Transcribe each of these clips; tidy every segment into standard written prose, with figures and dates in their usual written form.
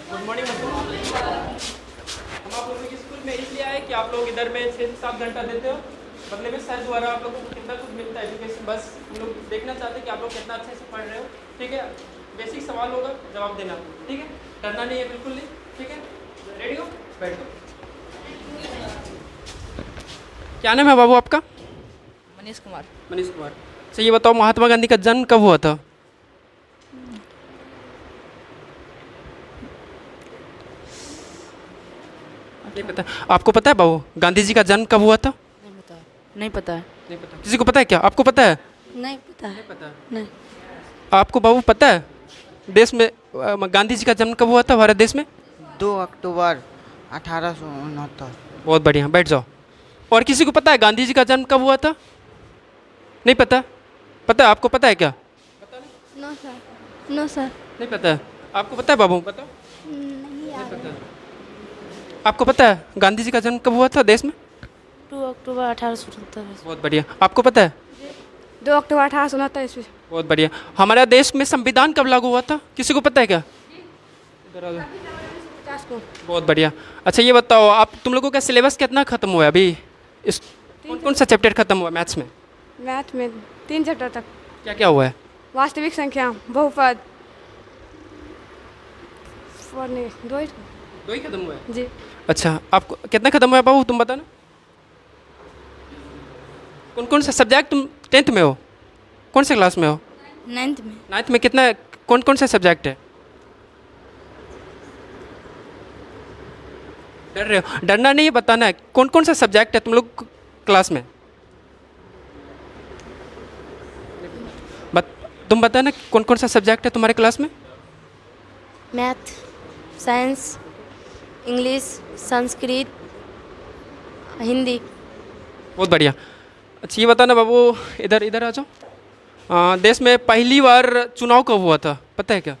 Good morning बच्चों। हम आप लोगों की स्कूल में इसलिए आए कि आप लोग इधर में 6 से 7 घंटा देते हो, बदले में सर द्वारा आप लोगों को कितना कुछ मिलता है एजुकेशन। बस हम लोग देखना चाहते हैं कि आप लोग कितना अच्छे से पढ़ रहे हो। ठीक है, बेसिक सवाल होगा, जवाब देना। ठीक है, डरना नहीं है, बिल्कुल नहीं। ठीक है, रेडी हो, बैठो। क्या नाम है बाबू आपका? मनीष कुमार। मनीष कुमार। अच्छा ये बताओ, महात्मा गांधी का जन्म कब हुआ था? नहीं पता। आपको पता है बाबू, गांधी जी का जन्म कब हुआ था? नहीं पता। नहीं पता है। नहीं पता। किसी को पता है क्या? आपको पता है? नहीं पता है। नहीं पता। नहीं। आपको बाबू पता है देश में गांधी जी का जन्म कब हुआ था भारत देश में? 2 अक्टूबर 1869। बहुत बढ़िया, बैठ जाओ। और किसी को पता है गांधी जी का जन्म कब हुआ था? नहीं पता? पता है? आपको पता है क्या? No sir. No sir. नहीं पता है। आपको पता है बाबू? बताओ। नहीं नहीं पता। आपको पता है गांधी जी का जन्म कब हुआ था देश में? 2 अक्टूबर 1869। बहुत बढ़िया। आपको पता है? 2 अक्टूबर 1869 ईस्वी। बहुत बढ़िया। हमारे देश में संविधान कब लागू हुआ था? किसी को पता है क्या? इधर आ जाओ। 50 को। बहुत बढ़िया। अच्छा ये बताओ, आप तुम लोगों का सिलेबस कितना खत्म हुआ है अभी? इस कौन कौन सा चैप्टर खत्म हुआ मैथ्स में? मैथ में 3 चैप्टर तक। क्या क्या हुआ है? वास्तविक संख्या, बहुपद, और नहीं, दो ही। दो ही खत्म हुआ है। जी। अच्छा, आपको कितना खत्म हुआ है बाबू, तुम बताना। कौन कौन सा सब्जेक्ट तुम 10th में हो? कौन से क्लास में हो? 9th में। 9th में कितना, कौन कौन सा सब्जेक्ट है? डर रहे हो? डरना नहीं है, बताना है कौन कौन सा सब्जेक्ट है तुम लोग क्लास में। बत, तुम बताना कौन कौन सा सब्जेक्ट है तुम्हारे क्लास में? Math, science, English, Sanskrit, Hindi. बहुत बढ़िया। अच्छा ये बताना बाबू, इधर इधर आ जाओ। देश में पहली बार चुनाव कब हुआ था, पता है क्या?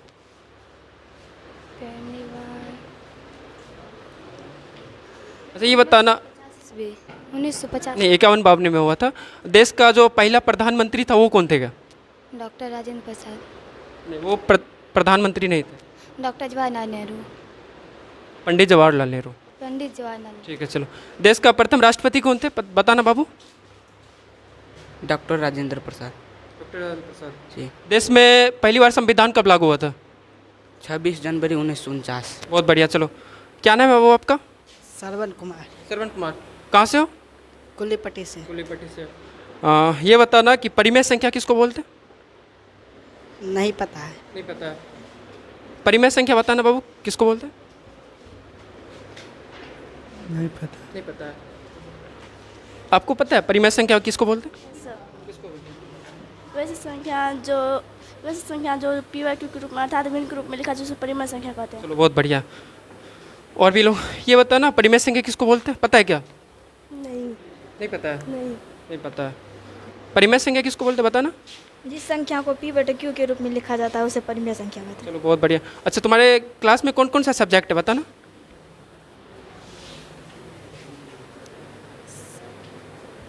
पहली बार अच्छा ये बताना। 1950। नहीं, 51-52 में हुआ था। देश का जो पहला प्रधानमंत्री था वो कौन थे क्या? डॉक्टर राजेंद्र प्रसाद। नहीं, वो प्रधानमंत्री नहीं थे। डॉक्टर जवाहरलाल नेहरू। पंडित जवाहरलाल नेहरू। पंडित जवाहरलाल नेहरू। ठीक है चलो। देश का प्रथम राष्ट्रपति कौन थे, बताना बाबू। डॉक्टर राजेंद्र प्रसाद। डॉक्टर राजेंद्र प्रसाद जी। देश में पहली बार संविधान कब लागू हुआ था? 26 जनवरी 1949। बहुत बढ़िया। चलो, क्या नाम है बाबू आपका? श्रवण कुमार। श्रवण कुमार। कहाँ से हो? कुल्लीपट्टी से। कुलीपट्टी से। ये बताना कि परिमेय संख्या किसको बोलते हैं? नहीं पता है। नहीं पता है। परिमेय संख्या बताना बाबू, किसको बोलते हैं? नहीं पता। नहीं पता है। आपको पता है परिमेय संख्या किसको बोलते हैं? किसको बोलते हैं? वैसी संख्या जो पी वाई क्यू के रूप में अर्थात भिन्न के रूप में लिखा जाए उसे परिमेय संख्या कहते हैं। चलो बहुत बढ़िया। और भी लोग ये बताना परिमेय संख्या किसको बोलते हैं, पता है क्या? नहीं। नहीं पता है। नहीं। नहीं पता है। परिमेय संख्या किसको बोलते हैं, बताना। जिस संख्या को पी बटे क्यू के रूप में लिखा जाता है उसे परिमेय संख्या कहते हैं। चलो बहुत बढ़िया। अच्छा तुम्हारे क्लास में कौन कौन सा सब्जेक्ट है, बताना।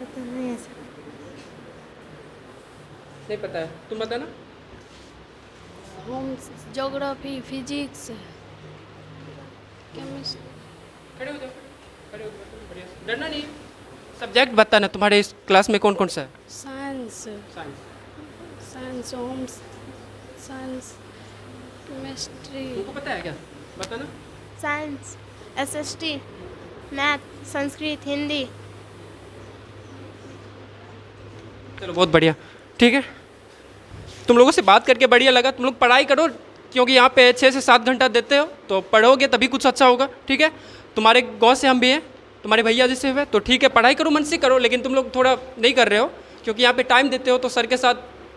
पता नहीं है सर। नहीं पता है, तुम बताना। Homes, geography, physics, chemistry. खड़े हो जाओ, खड़े हो जाओ, बढ़िया। डरना नहीं। सब्जेक्ट बताना तुम्हारे इस क्लास में कौन कौन सा है? Science, science. Science, homes, science, chemistry, तुमको पता है क्या, बताना। Science, SST, math, Sanskrit, Hindi. चलो बहुत बढ़िया। ठीक है, तुम लोगों से बात करके बढ़िया लगा। तुम लोग पढ़ाई करो, क्योंकि यहाँ पे 6 से 7 घंटा देते हो तो पढ़ोगे तभी कुछ अच्छा होगा। ठीक है, तुम्हारे गांव से हम भी हैं, तुम्हारे भैया जैसे हुए, तो ठीक है पढ़ाई करो, मन से करो। लेकिन तुम लोग थोड़ा नहीं कर रहे हो, क्योंकि यहाँ पे टाइम देते हो तो सर के साथ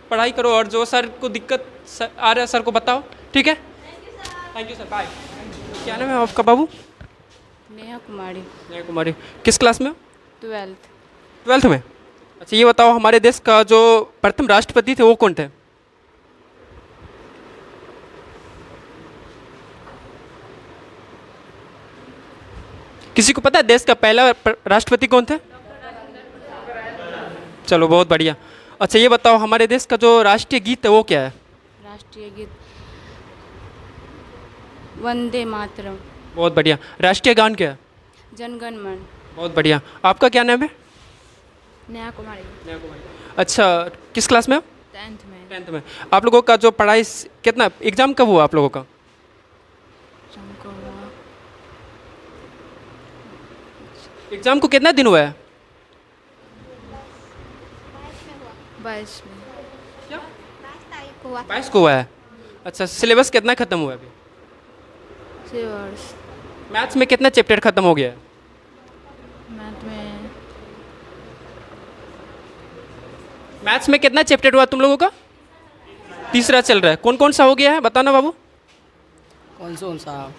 पढ़ाई करो, और जो सर को दिक्कत आ रहा है सर को बताओ। ठीक है, थैंक यू सर, बाय। क्या नाम है आपका बाबू? नेहा कुमारी। नेहा कुमारी। किस क्लास में हो? 12th। 12th में। अच्छा ये बताओ, हमारे देश का जो प्रथम राष्ट्रपति थे वो कौन थे? किसी को पता है देश का पहला राष्ट्रपति कौन थे? चलो बहुत बढ़िया। अच्छा ये बताओ, हमारे देश का जो राष्ट्रीय गीत है वो क्या है? राष्ट्रीय गीत वंदे मातरम। बहुत बढ़िया। राष्ट्रीय गान क्या है? जनगण मन। बहुत बढ़िया। आपका क्या नाम है? नेहा कुमारी। अच्छा, किस क्लास में हो? 10th में। 10th में। आप लोगों का जो पढ़ाई कितना एग्ज़ाम कब हुआ आप लोगों का? एग्ज़ाम को कितना दिन हुआ है? 22 में। 22 को हुआ है। अच्छा, सिलेबस कितना ख़त्म हुआ है अभी? 6 वर्ष। मैथ्स में कितना चैप्टर ख़त्म हो गया है? मैथ्स में कितना चैप्टर हुआ तुम लोगों का? तीसरा चल रहा है। कौन कौन सा हो गया है बताना बाबू। कौन सा?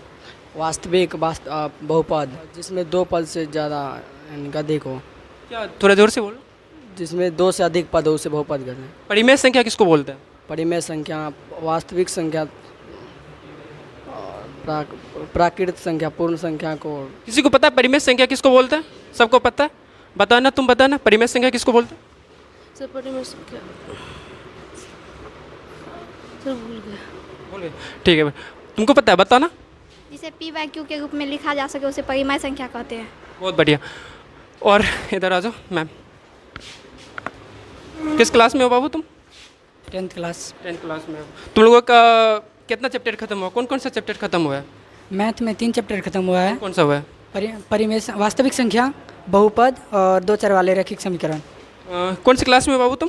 वास्तविक बहुपद, जिसमें 2 पद से ज़्यादा इनका देखो, क्या, थोड़ा जोर से बोलो। जिसमें 2 से अधिक पद हो उसे बहुपद कहते हैं। परिमेय संख्या किसको बोलते हैं? परिमेय संख्या, वास्तविक संख्या, प्राकृत संख्या, पूर्ण संख्या को। किसी को पता है परिमेय संख्या किसको बोलते हैं? सबको पता है? बताना, तुम बताना परिमेय संख्या किसको बोलते हैं? सर परिमेय संख्या सर भूल गया। बोल गए। ठीक है, तुमको पता है बताना। जिसे पी वाई क्यू के रूप में लिखा जा सके उसे परिमेय संख्या कहते हैं। बहुत बढ़िया। और इधर आ जाओ मैम। किस क्लास में हो बाबू तुम? 10th class. 10th क्लास में हो। तुम लोगों का कितना चैप्टर खत्म हुआ? कौन कौन सा चैप्टर खत्म हुआ है? मैथ में 3 चैप्टर खत्म हुआ है। कौन सा हुआ है? परिमेय, वास्तविक संख्या, बहुपद और 2 चर वाले रैखिक समीकरण। कौन सी क्लास में हो बाबू तुम?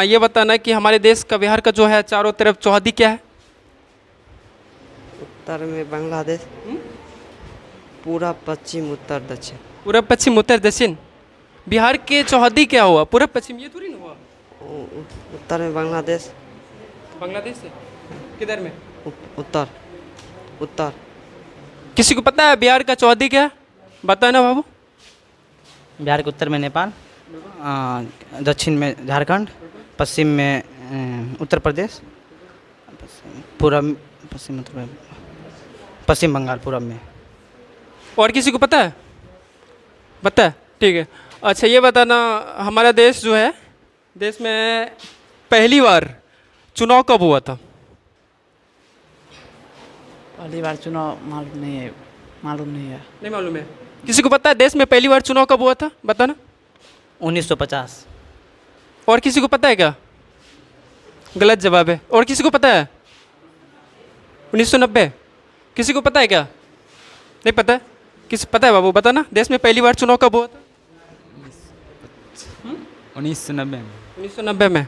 ये बताना कि हमारे देश का, बिहार का जो है चारों तरफ चौहद्दी क्या है? उत्तर में बांग्लादेश, पूरा पश्चिम उत्तर दक्षिण। पूरब पश्चिम उत्तर दक्षिण। बिहार के चौहद्दी क्या हुआ? पूरब पश्चिम ये थोड़ी ना हुआ। उत्तर में बांग्लादेश। बांग्लादेश से किधर में? उत्तर उत्तर। किसी को पता है बिहार का चौहद्दी क्या है? बताना बाबू। बिहार के उत्तर में नेपाल, दक्षिण में झारखंड, पश्चिम में उत्तर प्रदेश, पूरब पश्चिम उत्तर पश्चिम बंगाल पूरब में। और किसी को पता है? पता है? ठीक है। अच्छा, ये बताना हमारा देश जो है, देश में पहली बार चुनाव कब हुआ था? पहली बार चुनाव मालूम नहीं है। नहीं मालूम है। किसी को पता है देश में पहली बार चुनाव कब हुआ था? बताना। 1950। और किसी को पता है क्या? गलत जवाब है। और किसी को पता है? 1990। किसी को पता है क्या? नहीं पता है? किसी पता है बाबू बताना, देश में पहली बार चुनाव कब हुआ था? 1990 में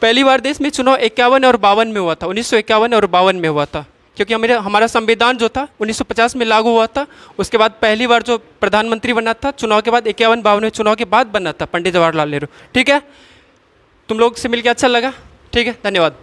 पहली बार देश में चुनाव 51 और 52 में हुआ था। 1951 और 52 में हुआ था, क्योंकि हमारा संविधान जो था 1950 में लागू हुआ था। उसके बाद पहली बार जो प्रधानमंत्री बना था चुनाव के बाद 51-52 में चुनाव के बाद बना था, पंडित जवाहरलाल नेहरू। ठीक है, तुम लोग से मिलकर अच्छा लगा। ठीक है, धन्यवाद।